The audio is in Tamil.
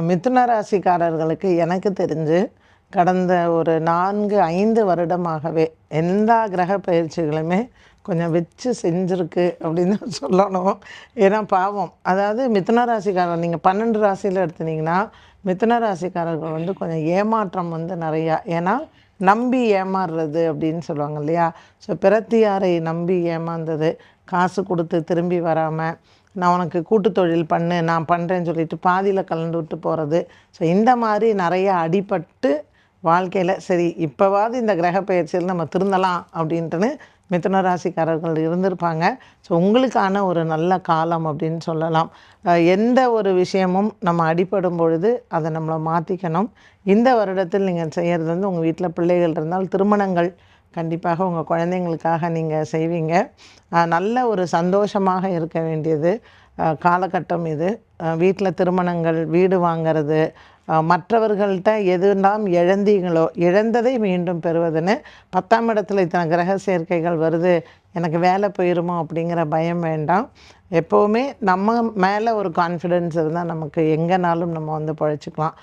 மிதுன ராசிக்காரர்களுக்கு எனக்கு தெரிஞ்சு கடந்த ஒரு 4, 5 வருடமாகவே எல்லா கிரக பயிற்சிகளுமே கொஞ்சம் வச்சு செஞ்சுருக்கு அப்படின்னு தான் சொல்லணும். ஏன்னா பாவம், அதாவது மிதுன ராசிக்காரர் நீங்கள் 12 ராசியில் எடுத்துனீங்கன்னா மிதுன ராசிக்காரர்கள் வந்து கொஞ்சம் ஏமாற்றம் வந்து நிறையா. ஏன்னா நம்பி ஏமாறுறது அப்படின்னு சொல்லுவாங்க இல்லையா? ஸோ பிரத்தியாரை நம்பி ஏமாந்தது, காசு கொடுத்து திரும்பி வராமல், நான் உனக்கு கூட்டு தொழில் பண்ணு, நான் பண்ணுறேன்னு சொல்லிட்டு பாதியில் கலந்து விட்டு போகிறது. ஸோ இந்த மாதிரி நிறைய அடிபட்டு வாழ்க்கையில் சரி இப்போவாது இந்த கிரக பயிற்சியில் நம்ம திருந்தலாம் அப்படின்ட்டுன்னு மிதுன ராசிக்காரர்கள் இருந்திருப்பாங்க. ஸோ உங்களுக்கான ஒரு நல்ல காலம் அப்படின்னு சொல்லலாம். எந்த ஒரு விஷயமும் நம்ம அடிபடும் பொழுது அதை நம்மளை மாற்றிக்கணும். இந்த வருடத்தில் நீங்கள் செய்கிறது வந்து உங்கள் வீட்டில் பிள்ளைகள் இருந்தால் திருமணங்கள் கண்டிப்பாக உங்கள் குழந்தைங்களுக்காக நீங்கள் செய்வீங்க. நல்ல ஒரு சந்தோஷமாக இருக்க வேண்டியது காலகட்டம் இது. வீட்டில் திருமணங்கள், வீடு வாங்கிறது, மற்றவர்கள்ட்ட எதுலாம் இழந்தீங்களோ இழந்ததை மீண்டும் பெறுவதுன்னு 10ஆம் இடத்துல இத்தனை கிரக சேர்க்கைகள் வருது, எனக்கு வேலை போயிருமோ அப்படிங்கிற பயம் வேண்டாம். எப்போவுமே நம்ம மேலே ஒரு கான்ஃபிடென்ஸ் இருந்தால் நமக்கு எங்கேனாலும் நம்ம வந்து பிழைச்சிக்கலாம்.